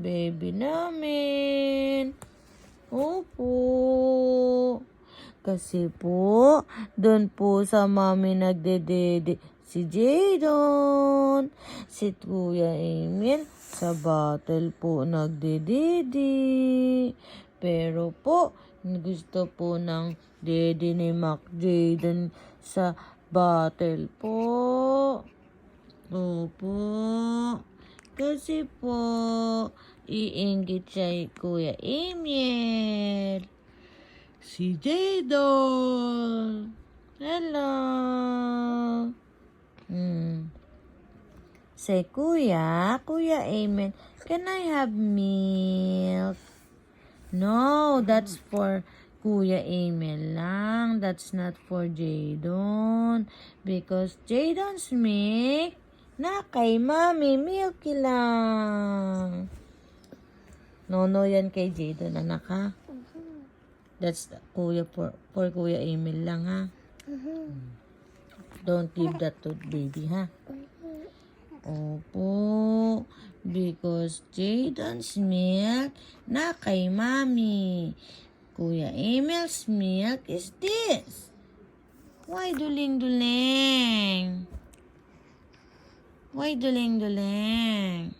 baby namin. Opo. Kasi po, doon po sa mami nagdedede si Jadon. Si Kuya Emil sa battle po nagdedede. Pero po, gusto po ng dede ni Mac Jadon sa battle po. Opo. Kasi po, iinggit siya Kuya Emil. Si Jadon. Hello. Say, Kuya Emil, can I have milk? No, that's for Kuya Emil lang. That's not for Jadon. Because Jadon's milk na kay Mami, milky lang. No, yan kay Jadon, anak ha? That's Kuya for Kuya Emil lang ha? Don't give that to baby ha? Opo. Because Jadon's milk na kay Mami. Kuya Emil's milk is this. Why duling-duling? Why duling-duling?